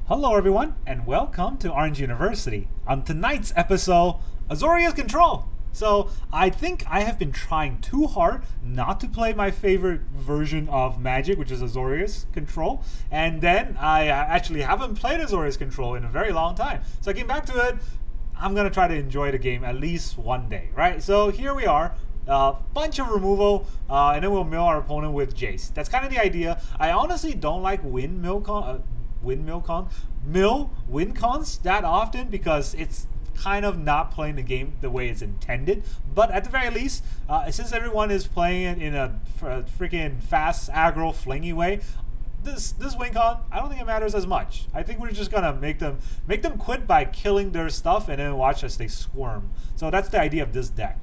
Hello everyone, and welcome to Orange University. On tonight's episode, Azorius Control. So, I think I have been trying too hard not to play my favorite version of Magic, which is Azorius Control, and then I actually haven't played Azorius Control in a very long time. So I came back to it. I'm gonna try to enjoy the game at least one day, right? So here we are. Bunch of removal, and then we'll mill our opponent with Jace. That's kind of the idea. I honestly don't like win cons that often because it's kind of not playing the game the way it's intended. But at the very least, since everyone is playing it in a freaking fast, aggro, flingy way, this win con, I don't think it matters as much. I think we're just gonna make them quit by killing their stuff and then watch as they squirm. So that's the idea of this deck.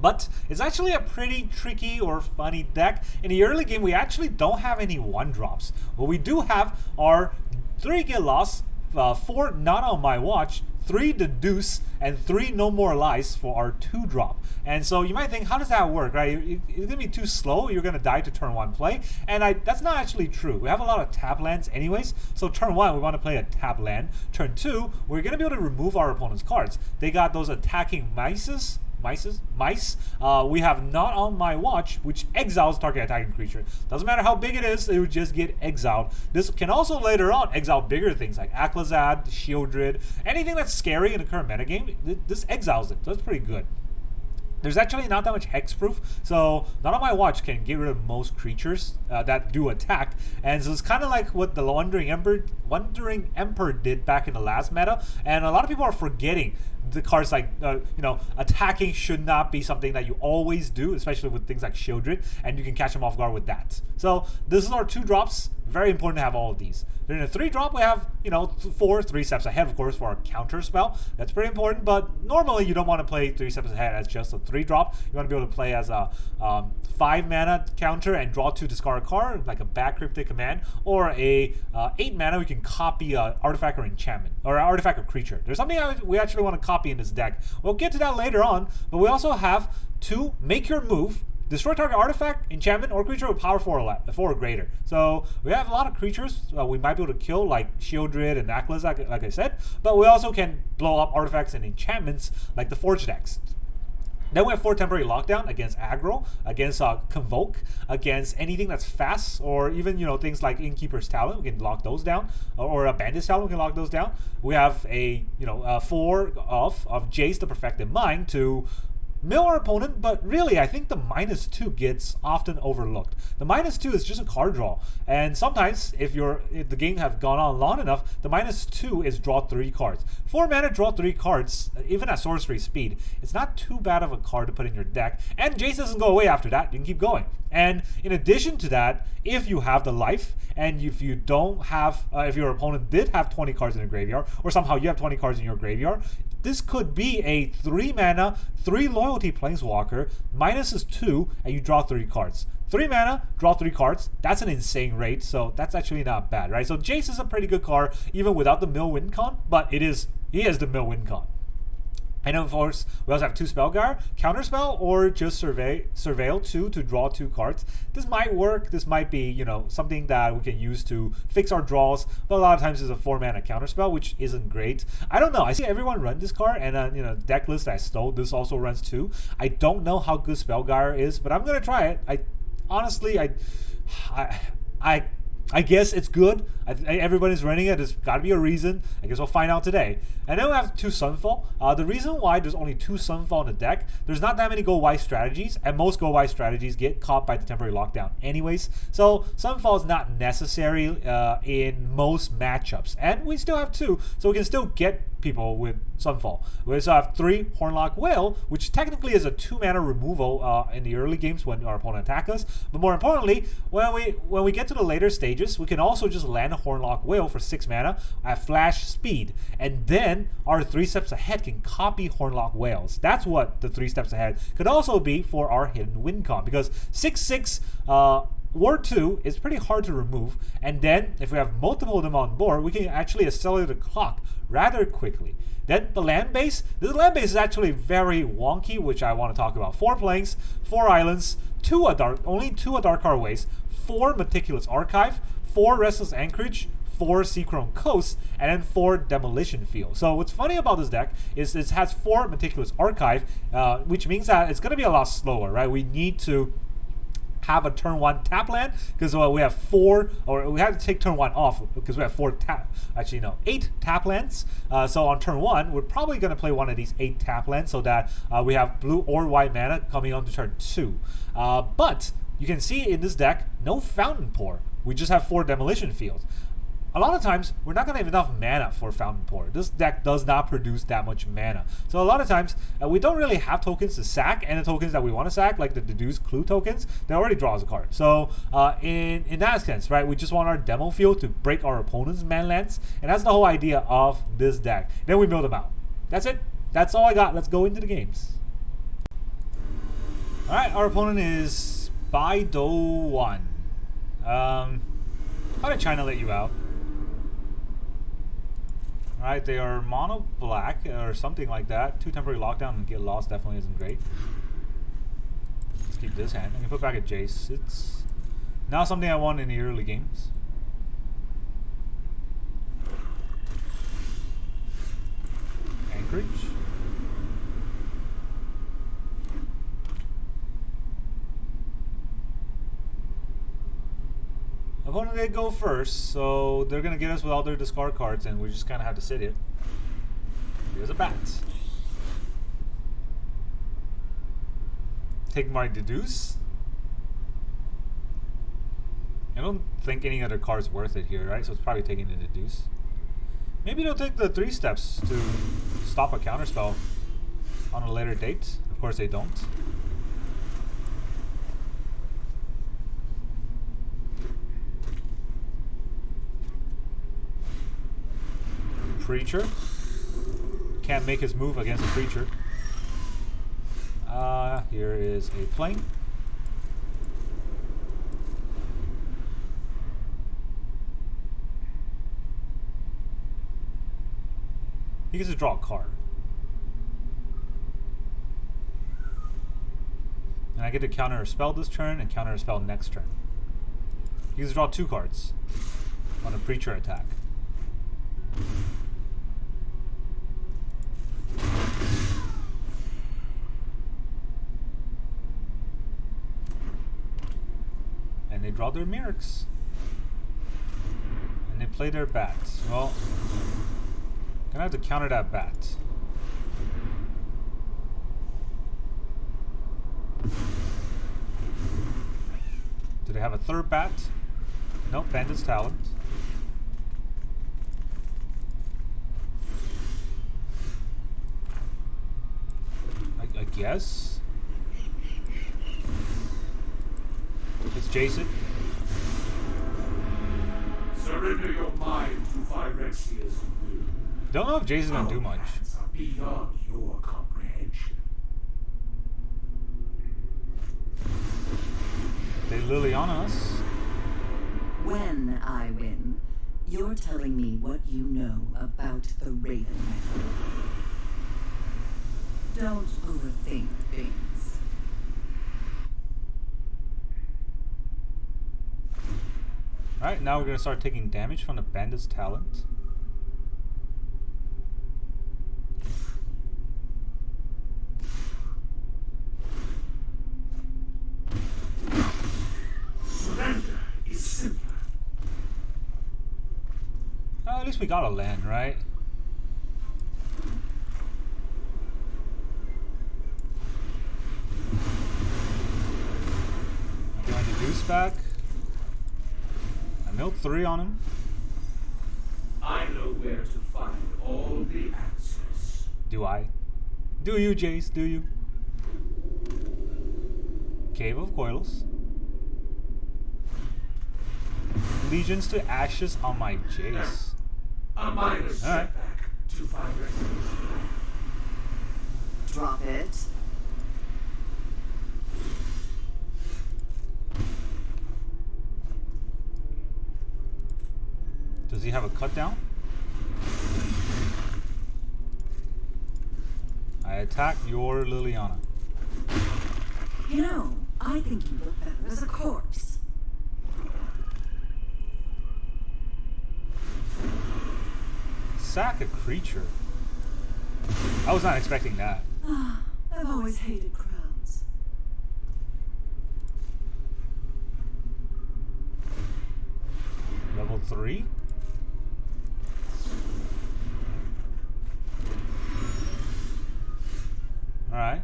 But it's actually a pretty tricky or funny deck. In the early game, we actually don't have any 1-drops. What we do have are 3 Get Lost, 4 Not On My Watch, 3 Deduce, and 3 No More Lies for our 2-drop. And so you might think, how does that work, right? It's going to be too slow, you're going to die to turn 1 play. And that's not actually true. We have a lot of tap lands anyways, so turn 1, we want to play a tap land. Turn 2, we're going to be able to remove our opponent's cards. They got those attacking mice. We have Not On My Watch, which exiles target attacking creature. Doesn't matter how big it is, it would just get exiled. This can also later on exile bigger things like Akhlazad, Shieldred, anything that's scary in the current metagame. This exiles it. So that's pretty good. There's actually not that much hexproof, so Not On My Watch can get rid of most creatures that do attack. And so it's kind of like what the Wandering Emperor did back in the last meta. And a lot of people are forgetting the cards like, attacking should not be something that you always do, especially with things like Shieldred, and you can catch them off guard with that. So this is our 2-drops. Very important to have all of these. Then in a 3-drop, we have, 3 steps ahead, of course, for our counter spell. That's pretty important, but normally you don't want to play 3 steps ahead as just a 3-drop. You want to be able to play as a 5-mana counter and draw 2 discard a card, like a bad cryptic command, or a 8-mana, we can copy an artifact or enchantment, or an artifact or creature. There's something we actually want to copy in this deck. We'll get to that later on, but we also have 2 Make Your Move. Destroy target artifact, enchantment, or creature with power 4 or greater. So we have a lot of creatures we might be able to kill, like Shieldred and Akhlazad, like I said. But we also can blow up artifacts and enchantments, like the Forge decks. Then we have 4 temporary lockdown against aggro, against Convoke, against anything that's fast, or even things like Innkeeper's Talent. We can lock those down, or a Bandit's Talent. We can lock those down. We have a 4 of Jace, the Perfected Mind, to mill our opponent, but really I think the -2 gets often overlooked. The -2 is just a card draw, and sometimes if the game have gone on long enough, the -2 is draw 3 cards. 4 mana, draw 3 cards, even at sorcery speed. It's not too bad of a card to put in your deck, and Jace doesn't go away after that. You can keep going. And in addition to that, if you have the life, and if you don't have, if your opponent did have 20 cards in the graveyard, or somehow you have 20 cards in your graveyard, this could be a 3 mana, 3 loyalty planeswalker, -2, and you draw 3 cards. 3 mana, draw 3 cards. That's an insane rate, so that's actually not bad, right? So Jace is a pretty good card, even without the mill win con, but he is the mill win con. And of course, we also have 2 Spellgyre, Counterspell, or just Surveil 2 to draw 2 cards. This might work. This might be, something that we can use to fix our draws. But a lot of times it's a 4-mana Counterspell, which isn't great. I don't know. I see everyone run this card, and Decklist I stole, this also runs too. I don't know how good Spellgyre is, but I'm gonna try it. I guess it's good. Everybody's running it. There's got to be a reason. I guess we'll find out today. And then we have 2 Sunfall. The reason why there's only 2 Sunfall in the deck, there's not that many go-wise strategies, and most go-wise strategies get caught by the temporary lockdown anyways. So Sunfall is not necessary in most matchups. And we still have 2, so we can still get people with Sunfall. We also have 3 Loch-Whale, which technically is a 2-mana removal in the early games when our opponent attacks us. But more importantly, when we get to the later stages, we can also just land a Loch-Whale for 6 mana at flash speed, and then our 3 steps ahead can copy Loch-Whales. That's what the 3 steps ahead could also be for our hidden win con, because 6/6 Ward 2 is pretty hard to remove, and then if we have multiple of them on board, we can actually accelerate the clock rather quickly. Then the land base. This land base is actually very wonky, which I want to talk about. 4 planes, 4 islands, only 2 Adarkar Wastes, 4 Meticulous Archive, 4 Restless Anchorage, 4 Seachrome Coast, and then 4 Demolition Field. So what's funny about this deck is it has 4 Meticulous Archive, which means that it's going to be a lot slower, right? We need to have a turn 1 tap land because we have 4, or we have to take turn 1 off because we have 4 tap, actually no, 8 tap lands. So on turn 1, we're probably going to play one of these 8 tap lands so that we have blue or white mana coming on to turn 2. But you can see in this deck, no Fountain Pour. We just have 4 Demolition Fields. A lot of times, we're not going to have enough mana for Fountain Pour. This deck does not produce that much mana. So a lot of times, we don't really have tokens to sack, and the tokens that we want to sack, like the Deduce Clue tokens, they already draws a card. So in that sense, right, we just want our Demo Field to break our opponent's mana lands, and that's the whole idea of this deck. Then we mill them out. That's it. That's all I got. Let's go into the games. Alright, our opponent is Baido1. How did China let you out? Alright, they are mono black or something like that. 2 temporary lockdown and get lost definitely isn't great. Let's keep this hand. I can put back a Jace. It's now something I won in the early games. Anchorage. Opponent they go first, so they're gonna get us with all their discard cards, and we just kind of have to sit here. Here's a bat. Take my Deduce. I don't think any other card's worth it here, right? So it's probably taking the Deduce. Maybe they'll take the 3 steps to stop a counterspell on a later date. Of course they don't. Preacher. Can't make his move against a creature. Here is a plane. He gets to draw a card. And I get to counter a spell this turn and counter a spell next turn. He gets to draw 2 cards on a Preacher attack. And they draw their Mirrors. And they play their bat. Well, gonna have to counter that bat. Do they have a 3rd bat? Nope, Bandit's Talent. I guess. It's Jace. Surrender your mind to Phyrexia's will. Don't know if Jace is gonna do much. Are beyond your comprehension. They Liliana us. When I win, you're telling me what you know about the Raven method. Don't overthink things. Alright, now we're going to start taking damage from the Bandit's Talent. Surrender is simpler. At least we got a land, right? I'm going to Deduce back. I milled 3 on him. I know where to find all the answers. Do I? Do you, Jace? Do you? Cave of Coils. Legions to Ashes on my Jace. A minor setback to Phyrexia's plan. Drop it. Does he have a cut down? I attack your Liliana. You know, I think you look better as a corpse. sack a creature. I was not expecting that. I've always hated crowds. Level 3? Alright,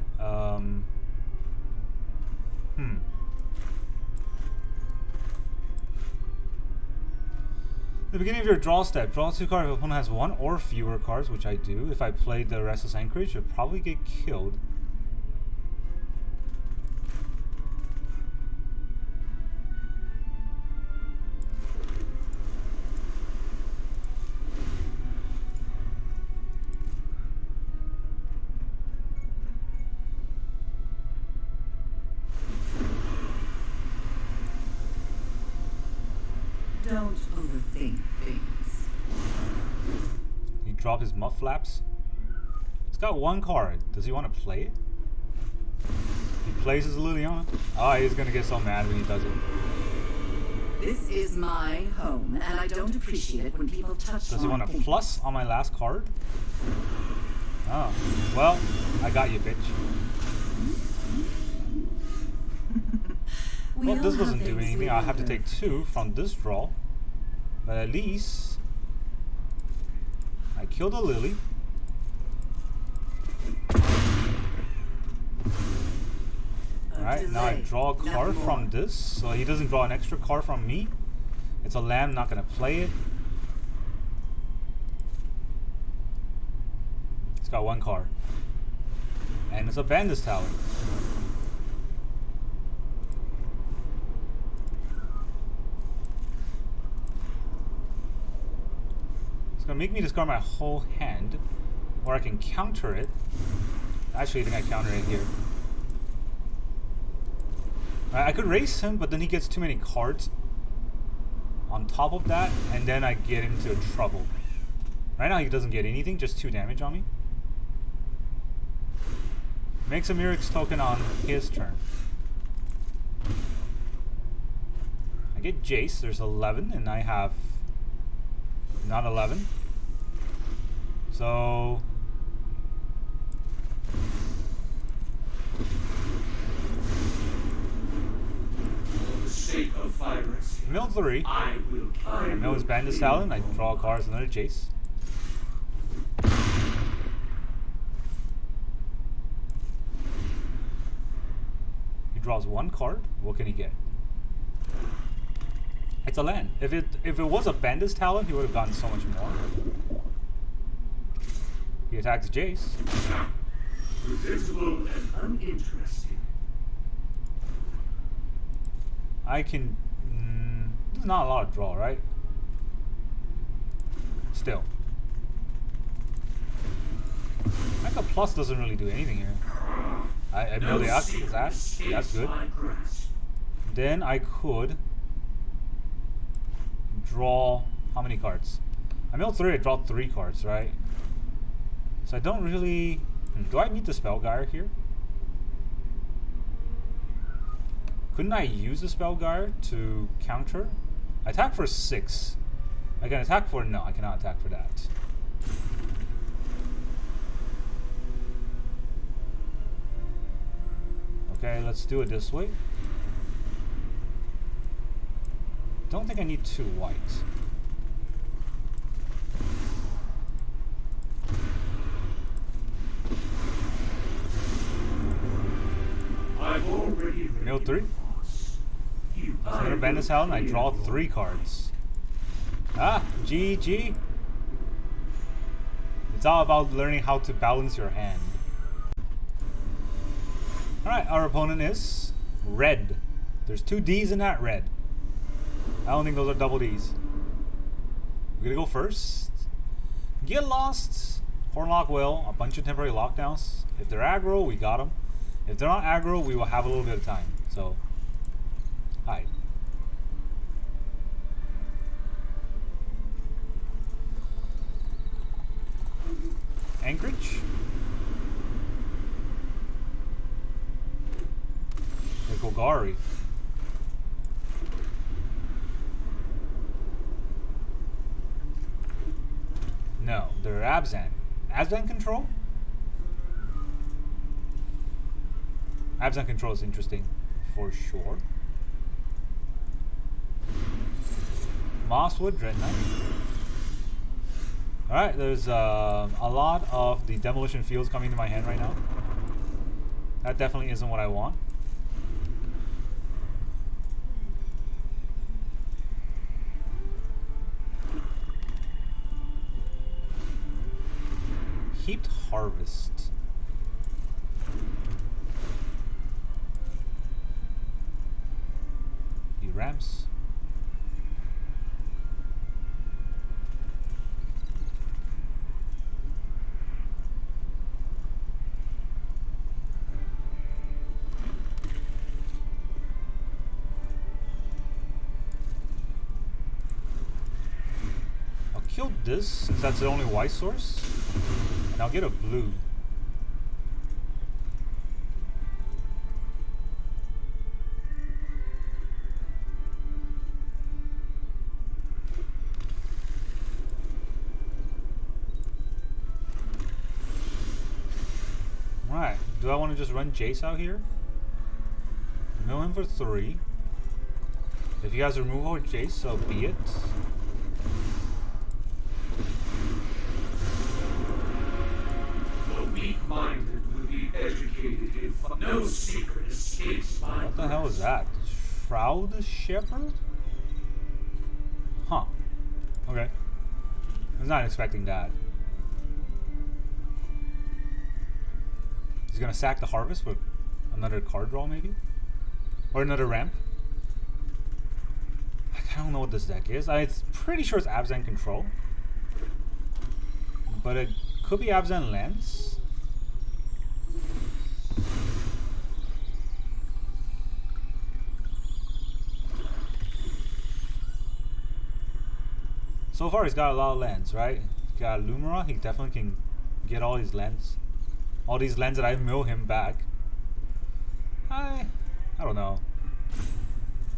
the beginning of your draw step, draw 2 cards if the opponent has 1 or fewer cards, which I do. If I played the Restless Anchorage, I'd probably get killed. Don't overthink things. He dropped his mud flaps. He's got 1 card. Does he want to play it? He plays his Liliana. Oh, he's gonna get so mad when he does it. This is my home, and I don't appreciate it when people touch Does he my want a things. plus on my last card? Oh, well, I got you, bitch. Well, this doesn't do anything. I have to take 2 from this draw. But at least I killed a Lily. Alright, now I draw a card from this. So he doesn't draw an extra card from me. It's a land, not gonna play it. It's got 1 card. And it's a Bandit's Talon. It's gonna make me discard my whole hand, or I can counter it. Actually, I think I counter it here. I could race him, but then he gets too many cards on top of that, and then I get into trouble. Right now he doesn't get anything, just 2 damage on me. Makes a Mirac's token on his turn. I get Jace, there's 11, and I have not 11. So For the sake of piracy, mill 3. I Mill his Bandit's Talon. I draw cards, another Jace. He draws 1 card. What can he get? It's a land. If it was a Bandit's Talon, he would have gotten so much more. He attacks Jace. predictable and uninteresting. I can... there's not a lot of draw, right? Still. Like a plus doesn't really do anything here. I know the that's good. Then I could draw how many cards? I milled 3, I draw 3 cards, right? So I don't really... do I need the Spellgyre here? Couldn't I use the Spellgyre to counter? I attack for 6. I can attack for... no, I cannot attack for that. Okay, let's do it this way. Don't think I need 2 white. I've already Mill 3. I'm gonna bend this out and I draw 3 cards. Ah, GG. It's all about learning how to balance your hand. Alright, our opponent is red. There's 2 D's in that red. I don't think those are double D's. We're gonna go first. Get lost. Loch-Whale, a bunch of temporary lockdowns. If they're aggro, we got them. If they're not aggro, we will have a little bit of time. So, hi. Anchorage. Golgari. No, they're Abzan. Abzan Control? Abzan Control is interesting for sure. Mosswood Dreadnought. Alright, there's a lot of the Demolition Fields coming to my hand right now. That definitely isn't what I want. Heaped Harvest. He ramps. I'll kill this since that's the only white source. And I'll get a blue. Right. Do I want to just run Jace out here? Mill him for 3. If you guys remove our Jace, so be it. Weak-minded will be educated if no secret escapes my What the hell is that? Shroud Shepherd? Huh. Okay. I was not expecting that. He's gonna sack the harvest with another card draw maybe? Or another ramp? I don't know what this deck is. I'm pretty sure it's Abzan Control. But it could be Abzan Lens. So far he's got a lot of lands, right? He's got Lumira, he definitely can get all these lands. All these lands that I mill him back. I don't know.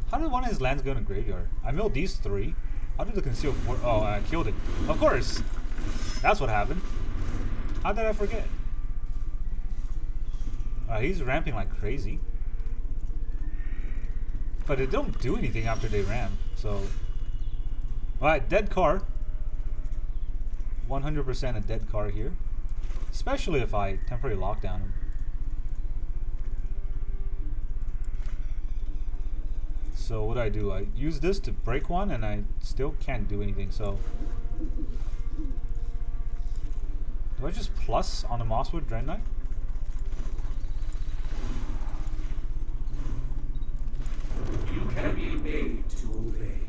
How did one of his lands go in the graveyard? I milled these 3. How did the conceal oh, I killed it. Of course! That's what happened. How did I forget? He's ramping like crazy. But it don't do anything after they ramp, so... Alright, dead car. 100% a dead car here. Especially if I temporarily lock down him. So what do? I use this to break one and I still can't do anything, so... Do I just plus on the Mosswood Dreadnought? You can be made to obey.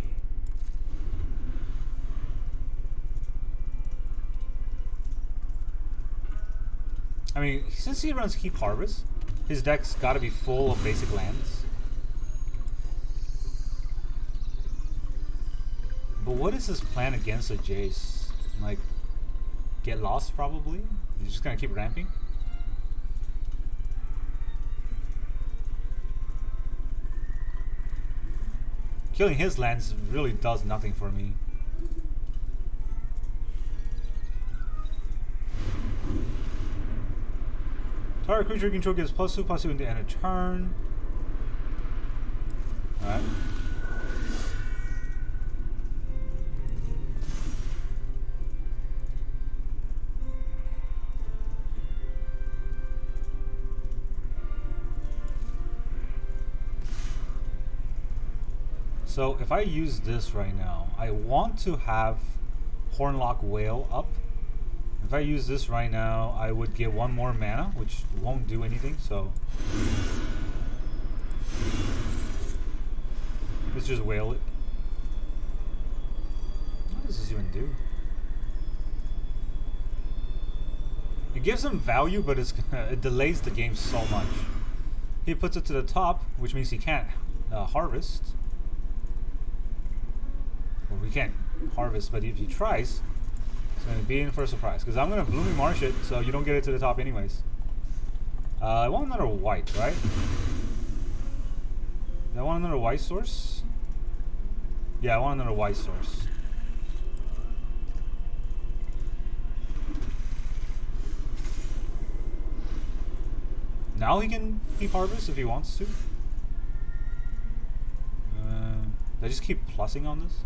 I mean, since he runs Keep Harvest, his deck's gotta be full of basic lands. But what is his plan against a Jace? Like, get lost probably? He's just gonna keep ramping? Killing his lands really does nothing for me. Target creature you control gets +2/+2 into end of turn. Alright. So if I use this right now, I want to have Loch-Whale up. If I use this right now, I would get 1 more mana, which won't do anything, so... Let's just whale it. What does this even do? It gives him value, but it delays the game so much. He puts it to the top, which means he can't harvest. Well, we can't harvest, but if he tries... It's going to be in for a surprise, because I'm going to Blooming Marsh it, so you don't get it to the top anyways. I want another white, right? Do I want another white source? Yeah, I want another white source. Now he can keep harvest if he wants to. Did I just keep plussing on this?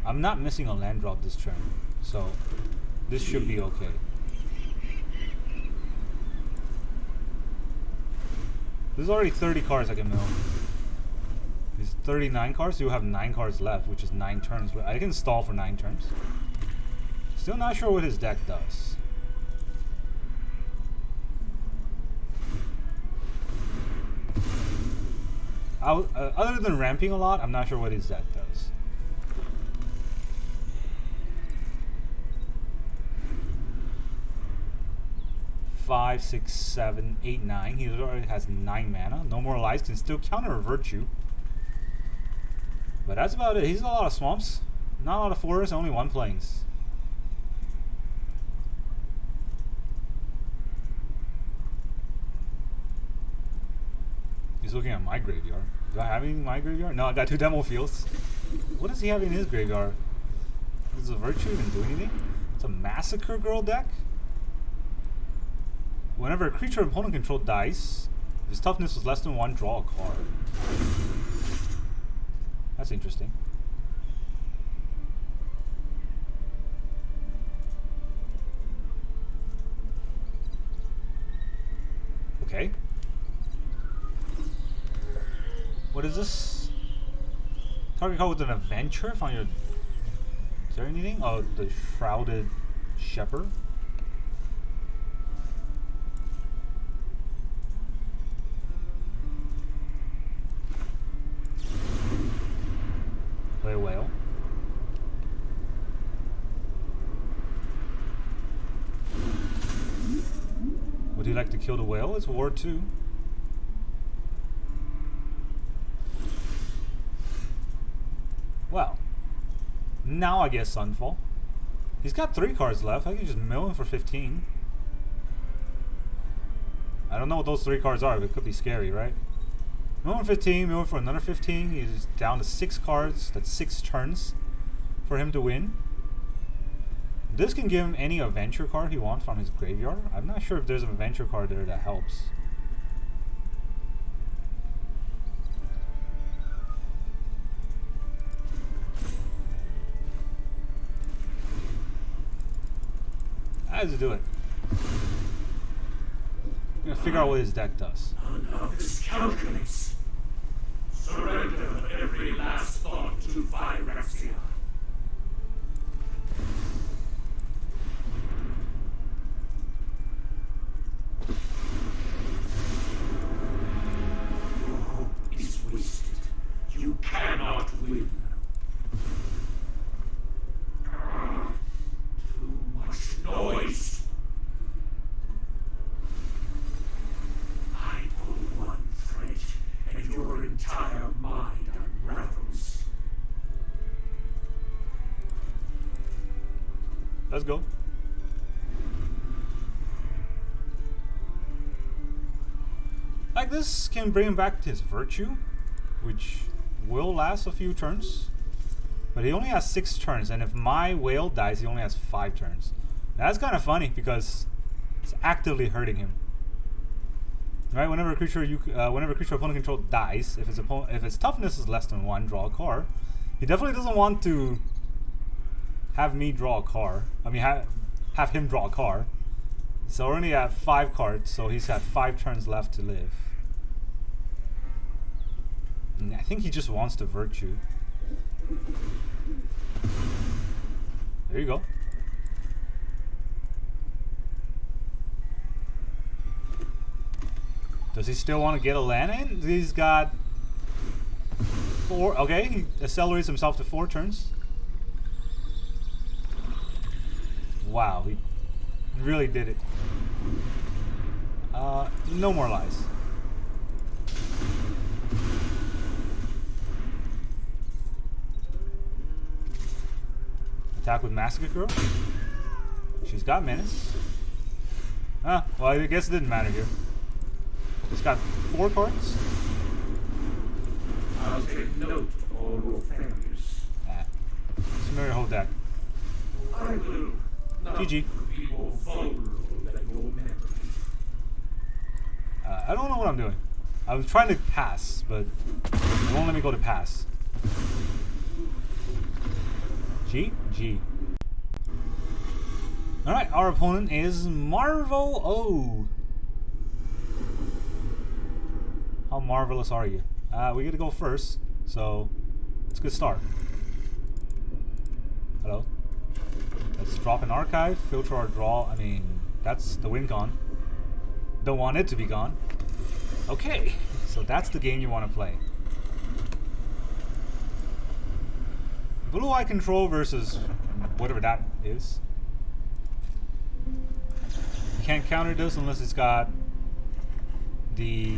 I'm not missing a land drop this turn, so this should be okay. There's already 30 cards I can mill. These 39 cards, you have 9 cards left, which is 9 turns. But I can stall for 9 turns. Still not sure what his deck does. Other than ramping a lot, I'm not sure what his deck does. 5, 6, 7, 8, 9. He already has 9 mana. No more lives. Can still counter a virtue. But that's about it. He's in a lot of swamps. Not a lot of forests. Only 1 plains. He's looking at my graveyard. Do I have anything in my graveyard? No, I got 2 demo fields. What does he have in his graveyard? Does a virtue even do anything? It's a Massacre Girl deck? Whenever a creature opponent controlled dies, if his toughness was less than 1, draw a card. That's interesting. Okay. What is this? Target card with an adventure on your... Is there anything? Oh, the Shrouded Shepherd. Play a whale. Would you like to kill the whale? It's War 2. Well, now I guess Sunfall. He's got 3 cards left. I can just mill him for 15. I don't know what those 3 cards are, but it could be scary, right? Mill him for 15, mill him for another 15. He's down to 6 cards. That's 6 turns for him to win. This can give him any adventure card he wants from his graveyard. I'm not sure if there's an adventure card there that helps. How does it do it? I'm gonna figure out what his deck does. None of this calculates. Surrender every last thought to Phyrexia. Your hope is wasted. You cannot win. Too much noise. I pull one thread, and your entire mind unravels. Let's go. Like this can bring him back to his virtue, which will last a few turns. But he only has 6 turns, and if my whale dies, he only has 5 turns. That's kind of funny because it's actively hurting him. Right? Whenever a creature opponent controlled dies, if its toughness is less than 1, draw a card. He definitely doesn't want to have me draw a card. I mean, have him draw a card. So we're only at 5 cards, so he's got 5 turns left to live. And I think he just wants the virtue. There you go. Does he still want to get a land in? He's got 4. Okay, he accelerates himself to 4 turns. Wow, he really did it. No more lies. Attack with Massacre Girl. She's got menace. Well, I guess it didn't matter here. It's got 4 cards. I'll take note of all your failures. Familiar whole deck. I will not GG. be more vulnerable than your memory. I don't know what I'm doing. I was trying to pass, but it won't let me go to pass. GG. Alright, our opponent is Marvel O. How marvelous are you? We get to go first, so it's a good start. Hello. Let's drop an archive, filter our draw. I mean, that's the win con. Don't want it to be gone. Okay, so that's the game you want to play. Blue Eye Control versus whatever that is. You can't counter this unless it's got the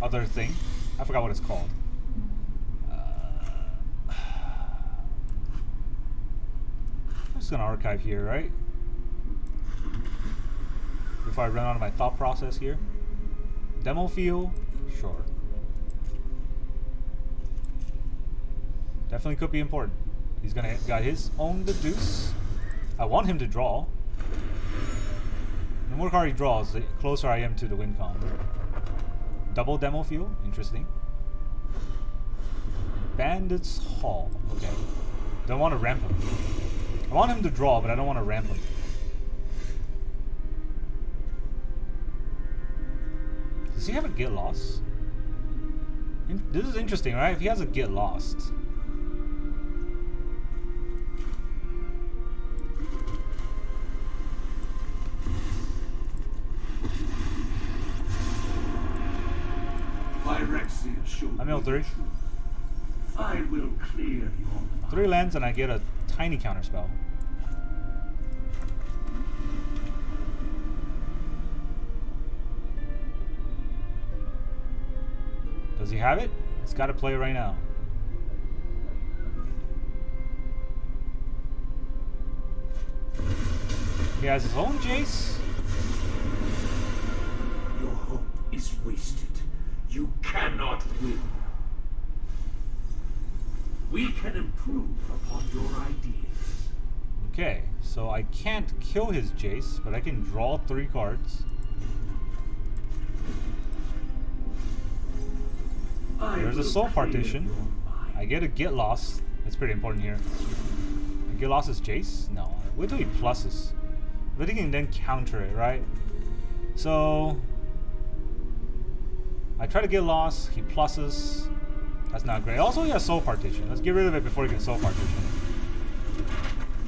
other thing. I forgot what it's called. I'm just gonna archive here, right? Before I run out of my thought process here. Demo Field, sure. Definitely could be important. He's gonna got his own Deduce. I want him to draw. The more card he draws, the closer I am to the win con. Double Demo Field, interesting. Bandit's Hall, okay. Don't want to ramp him. I want him to draw, but I don't want to ramp him. Does he have a Get Lost? This is interesting, right? If he has a Get Lost. I'm in 3. I will clear your mind. 3 lands and I get a tiny counter spell. Does he have it? He's got to play right now. He has his own Jace. Your hope is wasted. You cannot win. We can improve upon your ideas. Okay, so I can't kill his Jace, but I can draw 3 cards. There's a Soul Partition. I get a Get Lost. That's pretty important here. Get Lost is Jace? No. Wait till he pluses. But he can then counter it, right? So I try to get lost, he pluses. That's not great. Also, he has Soul Partition. Let's get rid of it before he can Soul Partition.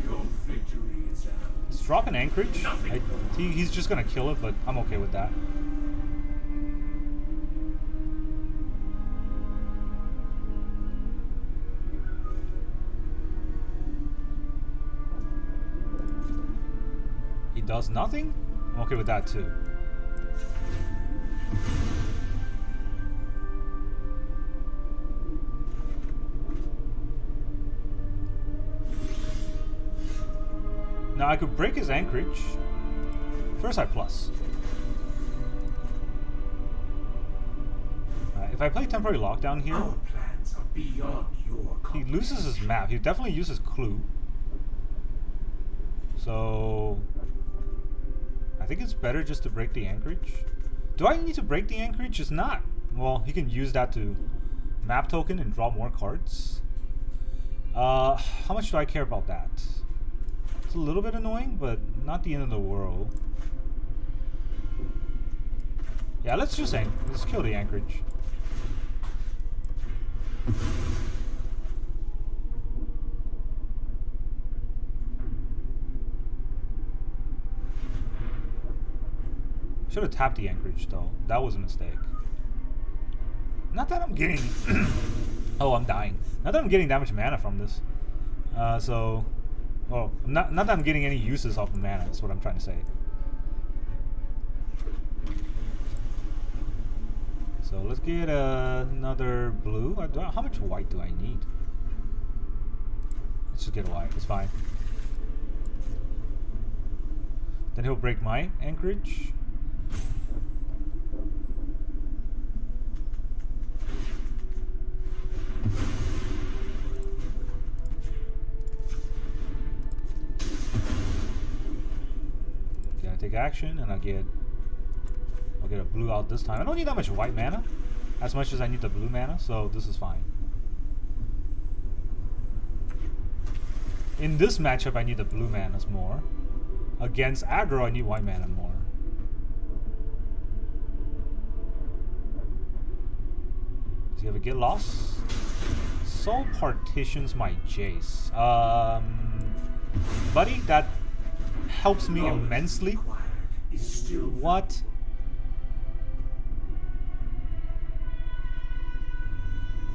Your victory is out. Let's drop an Anchorage. He's just gonna kill it, but I'm okay with that. He does nothing? I'm okay with that too. Now I could break his Anchorage. First I plus. If I play Temporary Lockdown here, our plans are beyond your he loses his map. He definitely uses Clue. So I think it's better just to break the Anchorage. Do I need to break the Anchorage? It's not. Well, he can use that to map token and draw more cards. How much do I care about that? It's a little bit annoying, but not the end of the world. Yeah, let's kill the Anchorage. Should have tapped the Anchorage though. That was a mistake. Not that I'm getting oh, I'm dying. Not that I'm getting that much mana from this. Well, not that I'm getting any uses off the mana, is what I'm trying to say. So let's get another blue. How much white do I need? Let's just get a white, it's fine. Then he'll break my Anchorage. Take action, and I'll get a blue out this time. I don't need that much white mana, as much as I need the blue mana, so this is fine. In this matchup, I need the blue mana more. Against aggro, I need white mana more. Does he ever get lost? Soul partitions my Jace. Buddy, that helps me immensely. What?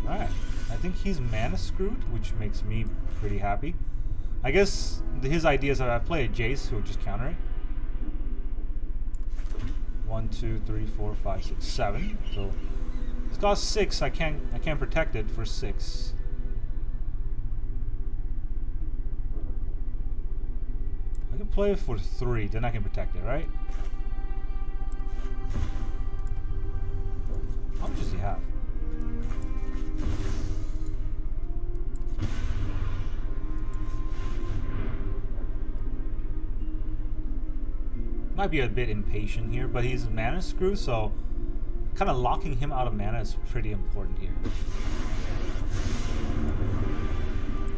Alright. I think he's mana screwed, which makes me pretty happy. I guess his idea is that I play a Jace who will just counter it. 1, 2, 3, 4, 5, 6, 7. So it's got 6. I can't protect it for 6. I can play it for 3, then I can protect it, right? How much does he have? Might be a bit impatient here, but he's mana screw, so kind of locking him out of mana is pretty important here.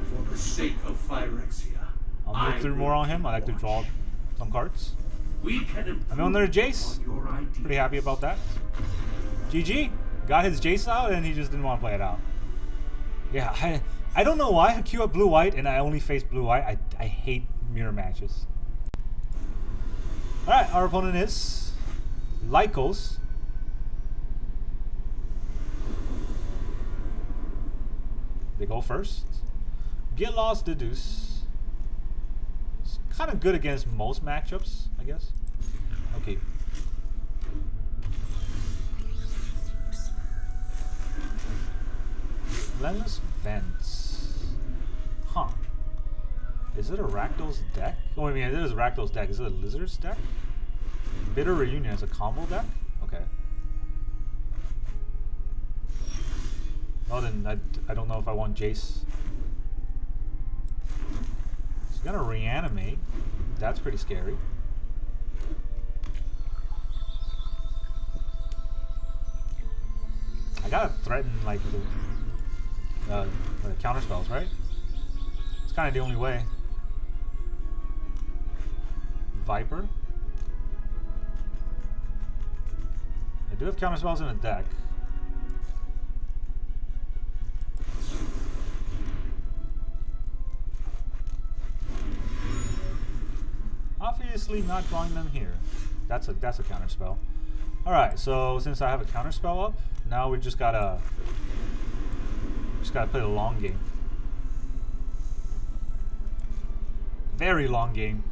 For the sake of Phyrexia, I'll move through more on him. I like to draw some cards. We can I'm on their Jace. Pretty happy about that. GG. Got his Jace out, and he just didn't want to play it out. Yeah, I don't know why I queue up blue-white, and I only face blue-white. I hate mirror matches. Alright, our opponent is Lycos. They go first. Get lost, Deduce. It's kind of good against most matchups, I guess. Okay. Relentless Vents. Huh. Is it a Rakdos deck? Oh, I mean, it is a Rakdos deck. Is it a Lizards deck? Bitter Reunion is a combo deck? Okay. Oh, then I don't know if I want Jace. He's gonna reanimate. That's pretty scary. I gotta threaten, like, the counter spells, right? It's kind of the only way. Viper. I do have counter spells in the deck. Obviously not drawing them here. That's a counter spell. Alright, so since I have a counter spell up, now we just gotta play the long game. Very long game.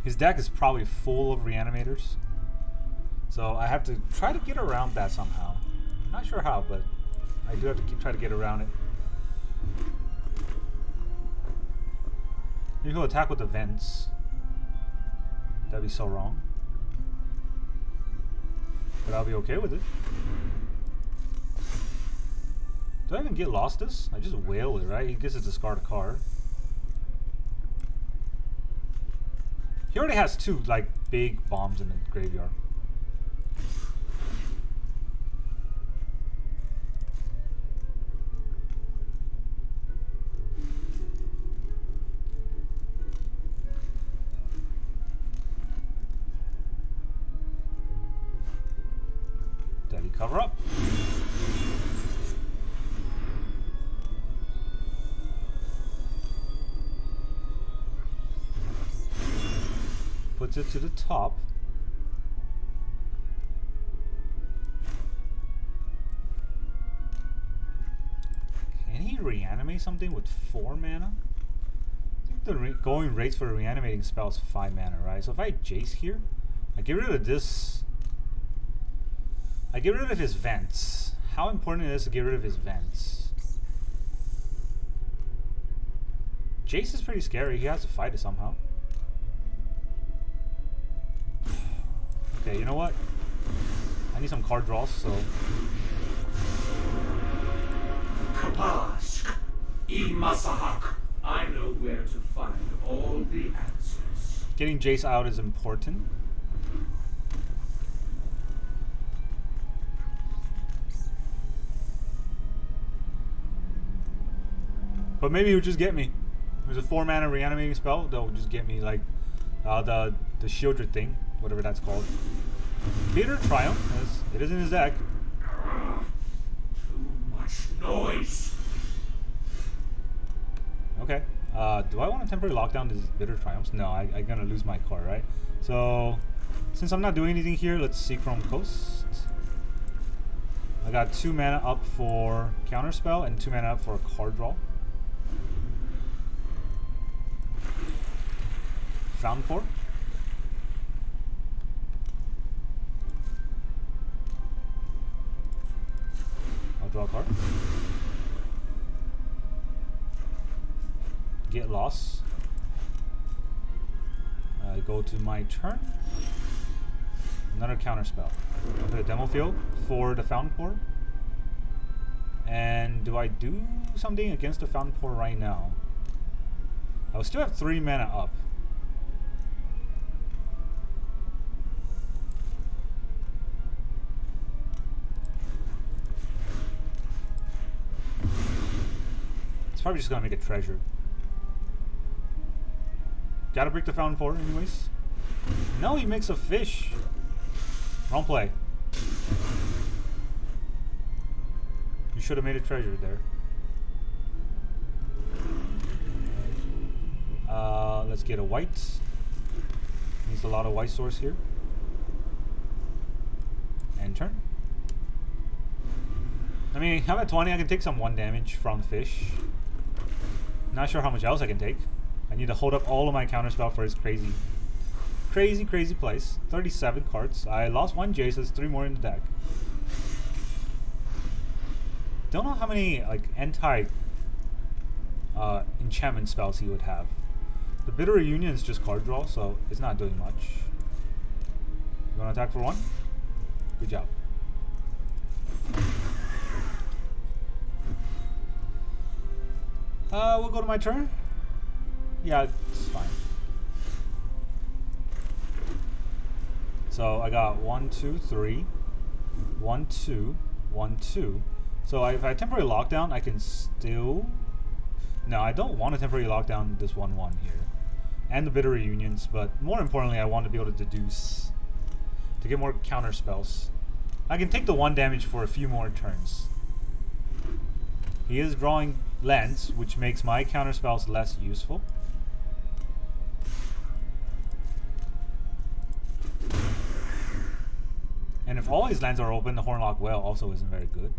His deck is probably full of Reanimators, so I have to try to get around that somehow. I'm not sure how, but I do have to try to get around it. Maybe he'll attack with the vents. That'd be so wrong. But I'll be okay with it. Do I even get lost this? I just whale it, right? He gets to discard a card. He already has 2, like, big bombs in the graveyard. Daddy, cover up. Puts it to the top. Can he reanimate something with 4 mana? I think the going rates for a reanimating spell is 5 mana, right? So if I Jace here, I get rid of this. I get rid of his vents. How important it is to get rid of his vents? Jace is pretty scary. He has to fight it somehow. Okay, you know what? I need some card draws, so... Kapask, Imasahak. I know where to find all the answers. Getting Jace out is important. But maybe it would just get me. There's a 4-mana reanimating spell that would just get me, like the Shieldred thing, whatever that's called. Peter Triumph, as it is in his deck. Too much noise. Okay. Do I want to temporarily lock down these Bitter Triumphs? No, I'm gonna lose my card, right? So, since I'm not doing anything here, let's Seachrome Coast. I got 2 mana up for Counterspell and 2 mana up for a card draw. Fountain Pour. I'll draw a card. Get lost. Go to my turn. Another counter spell. Put a Demo Field for the Fountain Pour. And do I do something against the Fountain Pour right now? I will still have 3 mana up. It's probably just gonna make a treasure. Gotta break the Fountain Pour anyways. No, he makes a fish. Wrong play. You should have made a treasure there. Let's get a white. Needs a lot of white source here. And turn. I mean, I'm at 20. I can take some 1 damage from the fish. Not sure how much else I can take. I need to hold up all of my counterspell for his crazy plays. 37 cards. I lost 1 Jace, there's 3 more in the deck. Don't know how many like anti enchantment spells he would have. The Bitter Reunion is just card draw, so it's not doing much. You wanna attack for 1? Good job. We'll go to my turn. Yeah, it's fine. So I got 1, 2, 3. 1, 2, 1, 2. So if I temporary lockdown, I can still... No, I don't want to temporary lockdown this 1/1 here. And the Bitter Reunions, but more importantly, I want to be able to deduce. To get more counter spells. I can take the 1 damage for a few more turns. He is drawing lands, which makes my counter spells less useful. And if all his lands are open, the Loch-Whale also isn't very good.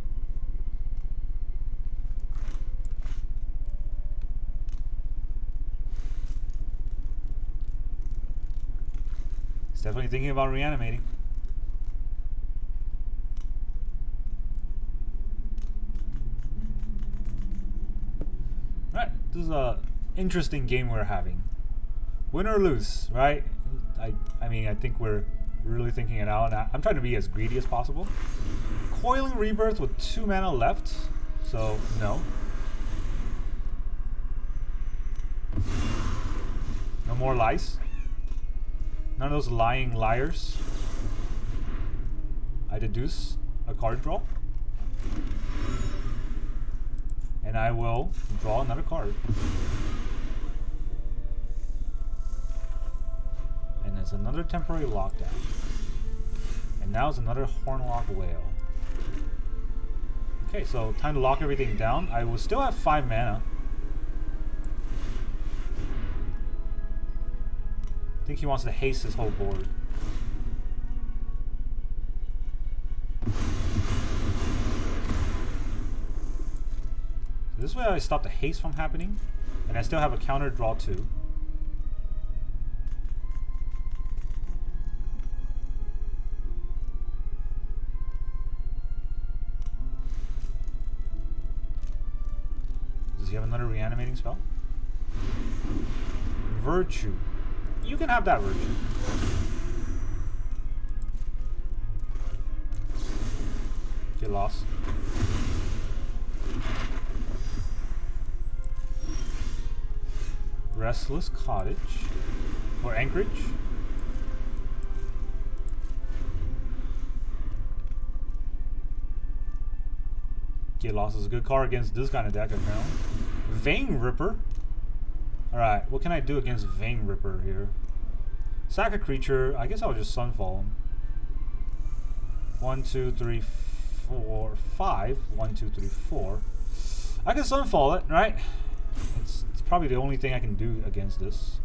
He's definitely thinking about reanimating. Right, this is a interesting game we're having. Win or lose, right? I mean, I think we're really thinking it out. I'm trying to be as greedy as possible. Coiling Rebirth with 2 mana left, so no. No more lies. None of those lying liars. I deduce a card draw. And I will draw another card. And there's another temporary lockdown. And now it's another Loch-Whale. Okay, so time to lock everything down. I will still have 5 mana. I think he wants to haste his whole board. This way I stop the haste from happening, and I still have a counter draw 2. Does he have another reanimating spell? Virtue. You can have that Virtue. Get lost. Restless Cottage. Or Anchorage. Get Lost is a good card against this kind of deck apparently. Vein Ripper. Alright, what can I do against Vein Ripper here? Sack a creature. I guess I'll just Sunfall him. 1, 2, 3, 4, 5. 1, 2, 3, 4. I can Sunfall it, right? It's probably the only thing I can do against this.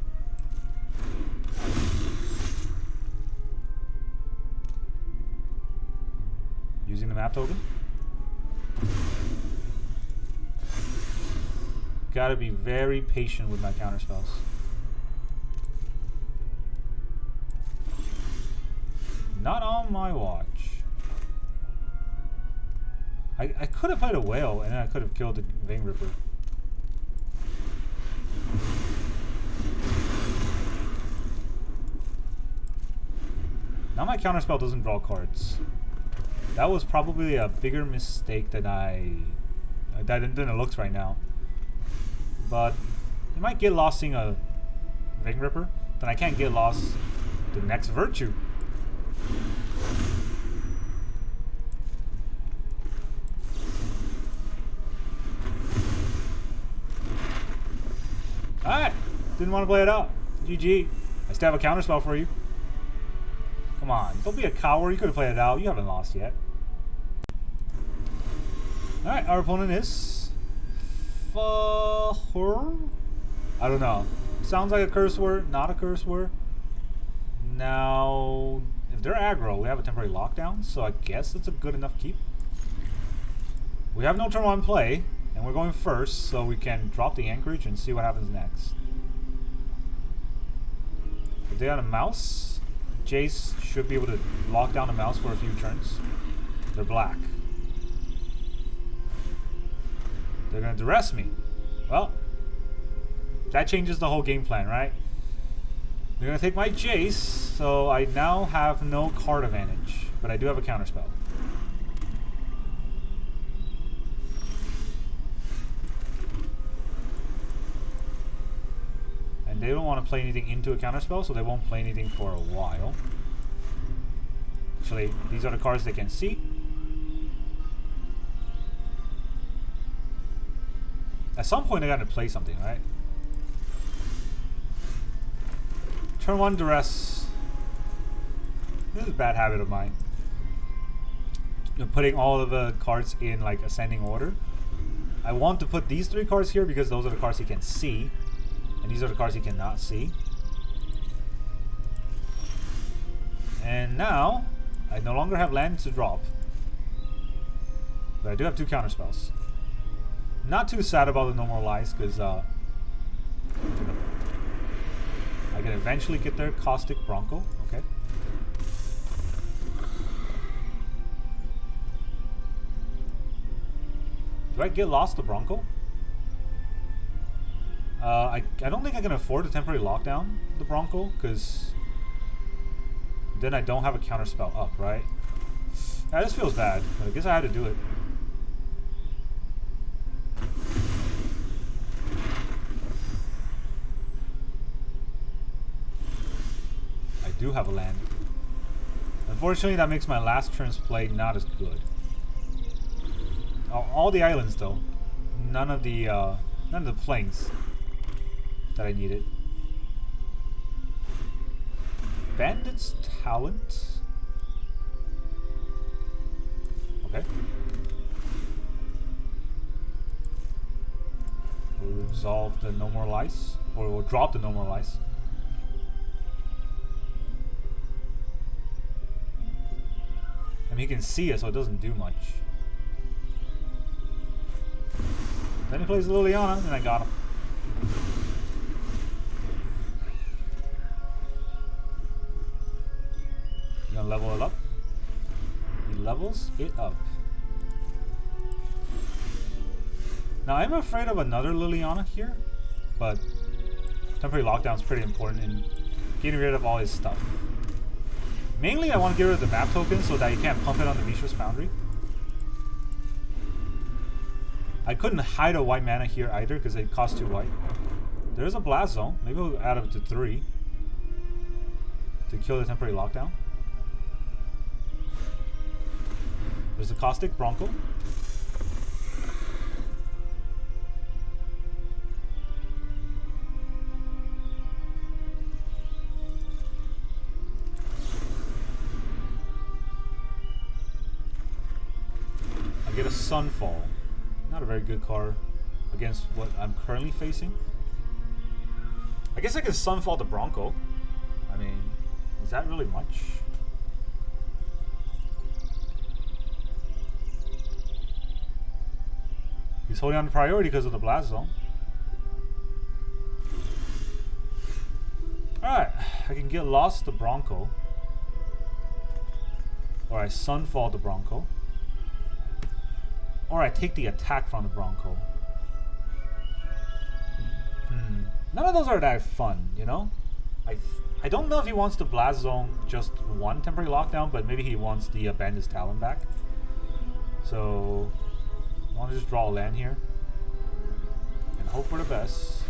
Using the map token. Gotta be very patient with my counterspells. Not on my watch. I could have played a whale and then I could have killed the Vein Ripper. Now my counterspell doesn't draw cards. That was probably a bigger mistake than than it looks right now. But I might get lost seeing a Vein Ripper, then I can't get lost the next Virtue. Alright, didn't want to play it out. GG. I still have a counterspell for you. Come on, don't be a coward. You could have played it out. You haven't lost yet. Alright, our opponent is I don't know. Sounds like a curse word, not a curse word. Now, if they're aggro, we have a temporary lockdown, so I guess it's a good enough keep. We have no turn 1 play, and we're going first, so we can drop the Anchorage and see what happens next. If they had a mouse, Jace should be able to lock down the mouse for a few turns. They're black. They're gonna duress me. Well, that changes the whole game plan, right? They're gonna take my Jace, so I now have no card advantage, but I do have a counterspell. And they don't want to play anything into a counterspell, so they won't play anything for a while. Actually, these are the cards they can see. At some point, they got to play something, right? Turn 1 duress. This is a bad habit of mine. Putting all of the cards in like ascending order. I want to put these 3 cards here because those are the cards he can see, and these are the cards he cannot see. And now I no longer have land to drop, but I do have 2 counterspells. Not too sad about the No More Lies because I can eventually get their Caustic Bronco. Okay. Do I get lost the Bronco? I don't think I can afford to temporary lockdown the Bronco because then I don't have a counterspell up, right? Yeah, this feels bad, but I guess I had to do it. I do have a land. Unfortunately, that makes my last turn's play not as good. All the islands, though. None of the plains that I needed. Bandit's Talent. Okay. We'll resolve the No More Lies, or we'll drop the No More Lies. I mean, he can see it, so it doesn't do much. Then he plays Liliana, and I got him. You gonna level it up? He levels it up. Now I'm afraid of another Liliana here, but temporary lockdown is pretty important in getting rid of all his stuff. Mainly I want to get rid of the map token so that he can't pump it on the Mishra's Foundry. I couldn't hide a white mana here either because it costs 2 white. There's a Blast Zone. Maybe we'll add up to 3. to kill the temporary lockdown. There's a Caustic Bronco. I get a Sunfall. Not a very good card against what I'm currently facing. I guess I can Sunfall the Bronco. I mean, is that really much? He's holding on to priority because of the Blast Zone. Alright, I can get lost the Bronco. Or I Sunfall the Bronco. Or I take the attack from the Bronco. None of those are that fun, you know? I don't know if he wants to Blast Zone just one temporary lockdown, but maybe he wants the Bandit's Talon back. So, I want to just draw a land here. And hope for the best.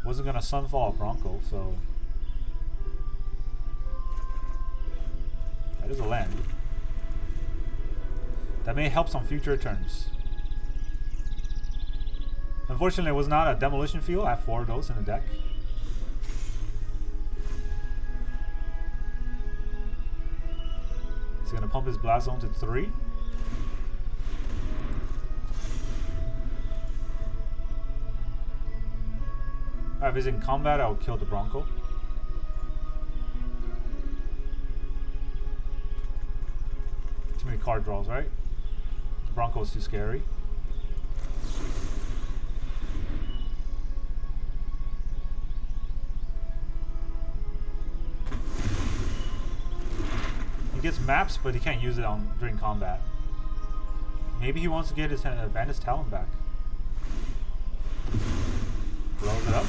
Wasn't going to Sunfall a Bronco, so... That is a land. That may help some future turns. Unfortunately, it was not a Demolition Field. I have 4 of those in the deck. He's going to pump his Blast Zone to 3. Alright, if he's in combat, I'll kill the Bronco. Too many card draws, right? The Bronco is too scary. He gets maps, but he can't use it during combat. Maybe he wants to get his Bandit's Talon back. Blows it up.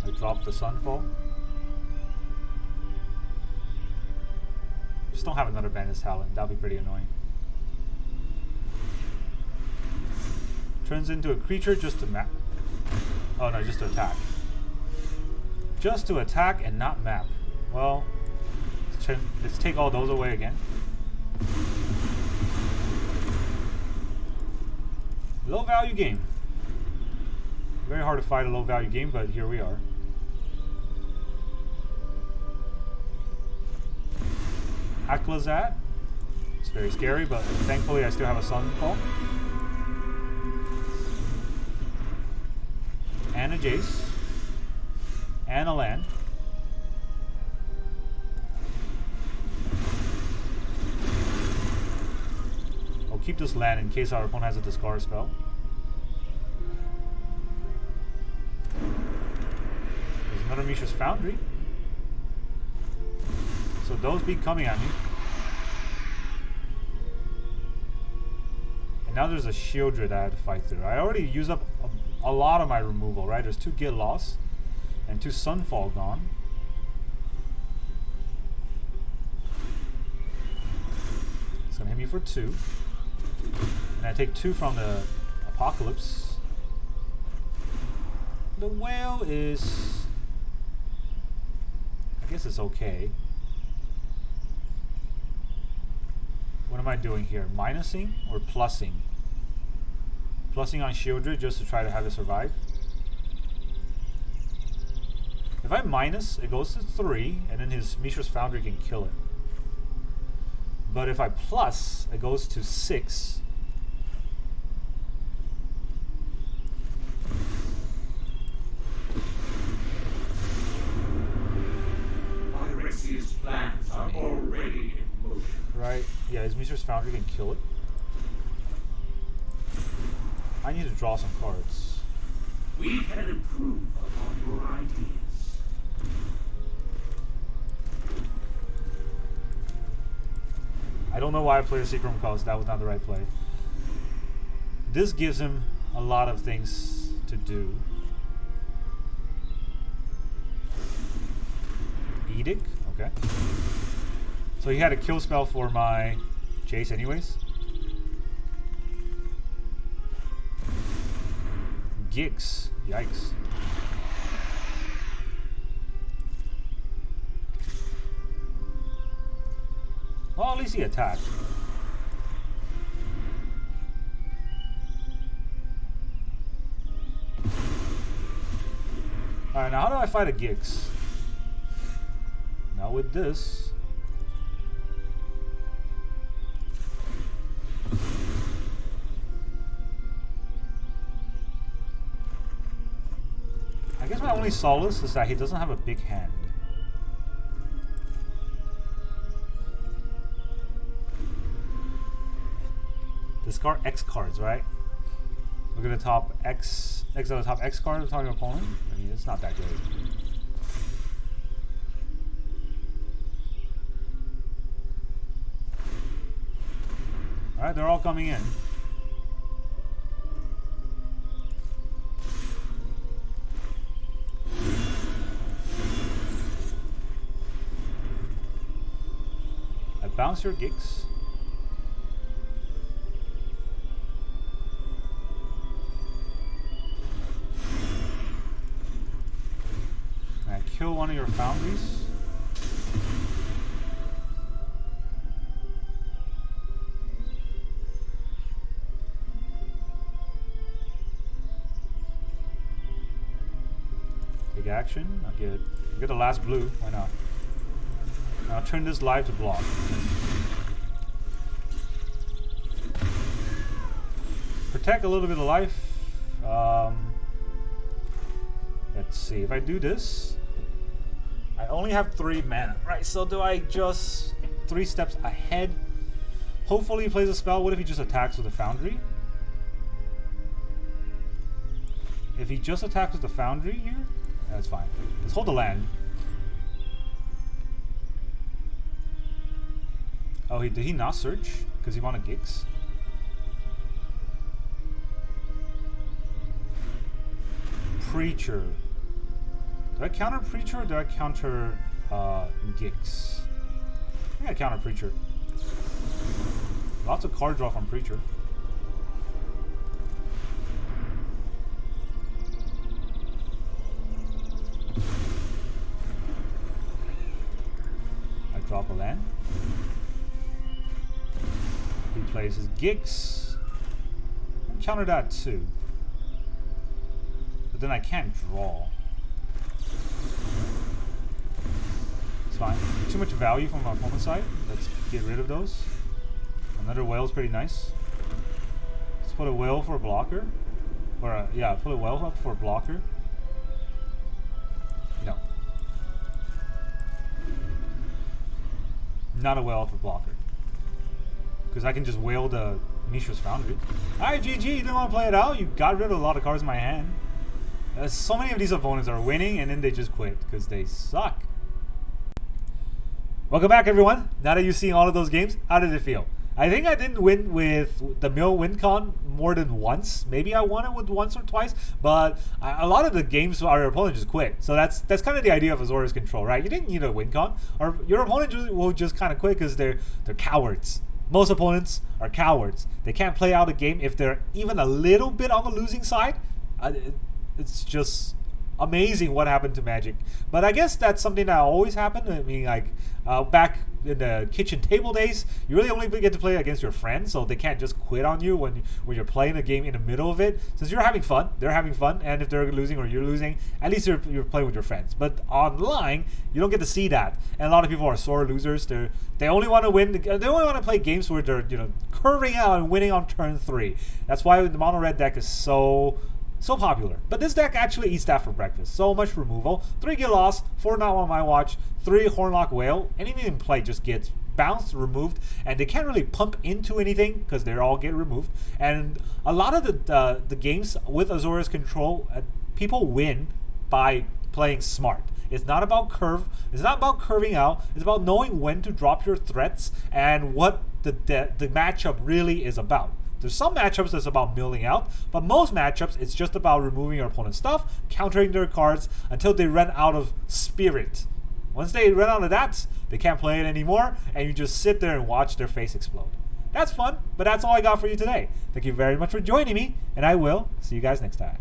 I drop the Sunfall. Just don't have another Bandit's Talon. That'll be pretty annoying. Turns into a creature just to map. Oh no, just to attack. Just to attack and not map. Well, let's take all those away again. Low value game. Very hard to fight a low value game, but here we are. Aklazat. It's very scary, but thankfully I still have a Sunfall. And a Jace. And a land. I'll keep this land in case our opponent has a discard spell. There's another Mishra's Foundry. So those be coming at me. And now there's a Shieldred I had to fight through. I already used up a lot of my removal, right? There's 2 Get Lost and 2 Sunfall gone. It's gonna hit me for 2. And I take 2 from the Apocalypse. The Whale is... I guess it's okay. What am I doing here? Minusing or plussing? Plussing on Shieldred just to try to have it survive. If I minus, it goes to 3, and then his Mishra's Foundry can kill it. But if I plus, it goes to 6. Phyrexia's plans are already in motion. Right? Yeah, his Mishra's Foundry can kill it. I need to draw some cards. We can improve upon your ideas. I don't know why I played a Seachrome Coast. That was not the right play. This gives him a lot of things to do. Edict? Okay. So he had a kill spell for my Jace anyways. Gix. Yikes. Well, at least he attacked. Alright, now how do I fight a Gix? Now with this. I guess my only solace is that he doesn't have a big hand. Discard X cards, right? Look at the top X on the top X card of the target opponent. I mean, it's not that great. Alright, they're all coming in. I bounce your Gix. Kill one of your foundries. Take action. I'll get the last blue. Why not? I'll turn this live to block. Protect a little bit of life. Let's see. If I do this, I only have 3 mana, right? So do I just 3 steps ahead? Hopefully he plays a spell. What if he just attacks with a Foundry? If he just attacks with the Foundry here, that's fine. Let's hold the land. Oh, did he not search? Because he wanted Gix? Preacher. Do I counter Preacher or do I counter Gix? I think I counter Preacher. Lots of card draw from Preacher. I drop a land. He plays his Gix. I counter that too. But then I can't draw. Fine. Too much value from my opponent's side. Let's get rid of those. Another whale is pretty nice. Let's put a whale for a blocker. Or yeah, put a whale up for a blocker. No. Not a whale for blocker. Because I can just whale the Mishra's Foundry. Alright, GG, you didn't want to play it out. You got rid of a lot of cards in my hand. So many of these opponents are winning and then they just quit because they suck. Welcome back, everyone. Now that you've seen all of those games, how did it feel? I think I didn't win with the Mill WinCon more than once. Maybe I won it with once or twice, but a lot of the games our opponent just quit. So that's kind of the idea of Azorius Control, right? You didn't need a WinCon, or your opponent will just kind of quit because they're cowards. Most opponents are cowards. They can't play out a game if they're even a little bit on the losing side. It's just amazing what happened to Magic. But I guess that's something that always happened. I mean, like back in the kitchen table days, you really only get to play against your friends, so they can't just quit on you when you're playing a game in the middle of it. Since you're having fun, they're having fun, and if they're losing or you're losing, at least you're playing with your friends. But online, you don't get to see that, and a lot of people are sore losers. They only want to win. They only want to play games where they're curving out and winning on turn 3. That's why the mono red deck is so popular. But this deck actually eats that for breakfast. So much removal. 3 get lost, 4 not on my watch, 3 Loch-Whale. Anything in play just gets bounced, removed, and they can't really pump into anything because they all get removed. And a lot of the games with Azorius Control, people win by playing smart. It's not about curve. It's not about curving out. It's about knowing when to drop your threats and what the matchup really is about. There's some matchups that's about milling out, but most matchups it's just about removing your opponent's stuff, countering their cards until they run out of spirit. Once they run out of that, they can't play it anymore, and you just sit there and watch their face explode. That's fun, but that's all I got for you today. Thank you very much for joining me, and I will see you guys next time.